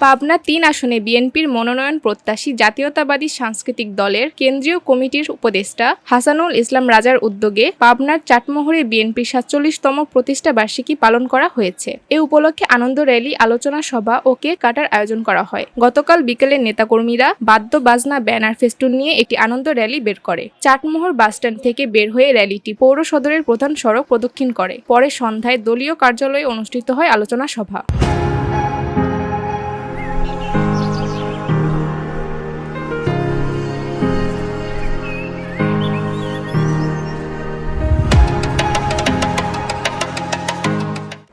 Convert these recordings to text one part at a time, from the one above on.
পাবনা ৩ আসনে বিএনপির মনোনয়ন প্রত্যাশী জাতীয়তাবাদী সাংস্কৃতিক দলের কেন্দ্রীয় কমিটির উপদেষ্টা হাসানুল ইসলাম রাজার উদ্যোগে পাবনার চাটমোহরে বিএনপির ৪৭তম প্রতিষ্ঠা বার্ষিকী পালন করা হয়েছে। এ উপলক্ষে আনন্দ র্যালি, আলোচনা সভা ও কেক কাটার আয়োজন করা হয়। গতকাল বিকেলে নেতাকর্মীরা বাদ্য বাজনা, ব্যানার, ফেস্টুন নিয়ে একটি আনন্দ র্যালি বের করে। চাটমোহর বাসস্ট্যান্ড থেকে বের হয়ে র্যালিটি পৌর সদরের প্রধান সড়ক প্রদক্ষিণ করে। পরে সন্ধ্যায় দলীয় কার্যালয়ে অনুষ্ঠিত হয় আলোচনা সভা।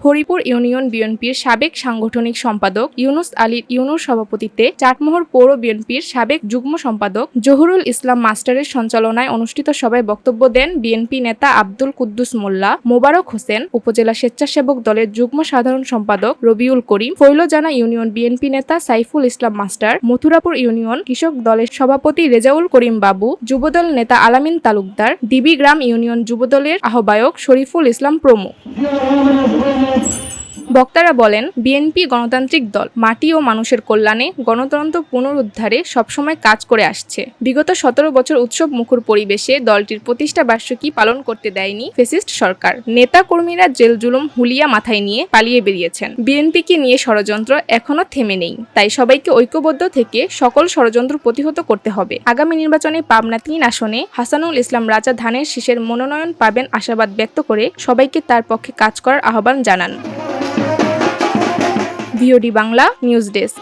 হরিপুর ইউনিয়ন বিএনপির সাবেক সাংগঠনিক সম্পাদক ইউনুস আলী ইউনুর সভাপতিত্বে চাটমোহর পৌর বিএনপির সাবেক যুগ্ম সম্পাদক জহুরুল ইসলাম মাস্টারের সঞ্চালনায় অনুষ্ঠিত সভায় বক্তব্য দেন বিএনপি নেতা আব্দুল কুদ্দুস মোল্লা, মোবারক হোসেন, উপজেলা স্বেচ্ছাসেবক দলের যুগ্ম সাধারণ সম্পাদক রবিউল করিম, ফৈলজানা ইউনিয়ন বিএনপি নেতা সাইফুল ইসলাম মাস্টার, মথুরাপুর ইউনিয়ন কৃষক দলের সভাপতি রেজাউল করিম বাবু, যুবদল নেতা আলামিন তালুকদার, ডিবিগ্রাম ইউনিয়ন যুবদলের আহ্বায়ক শরীফুল ইসলাম প্রমুখ। বক্তারা বলেন, বিএনপি গণতান্ত্রিক দল মাটি ও মানুষের কল্যাণে, গণতন্ত্র পুনরুদ্ধারে সবসময় কাজ করে আসছে। বিগত ১৭ বছর উৎসব মুখর পরিবেশে দলটির প্রতিষ্ঠা বার্ষিকী পালন করতে দেয়নি ফ্যাসিস্ট সরকার। নেতা কর্মীরা জেল জুলুম হুলিয়া মাথায় নিয়ে পালিয়ে বেরিয়েছেন। বিএনপিকে নিয়ে ষড়যন্ত্র এখনো থেমে নেই। তাই সবাইকে ঐক্যবদ্ধ থেকে সকল ষড়যন্ত্র প্রতিহত করতে হবে। আগামী নির্বাচনে পাবনা ৩ আসনে হাসানুল ইসলাম রাজা ধানের শীষের মনোনয়ন পাবেন আশাবাদ ব্যক্ত করে সবাইকে তার পক্ষে কাজ করার আহ্বান জানান। VOD Bangla news desk.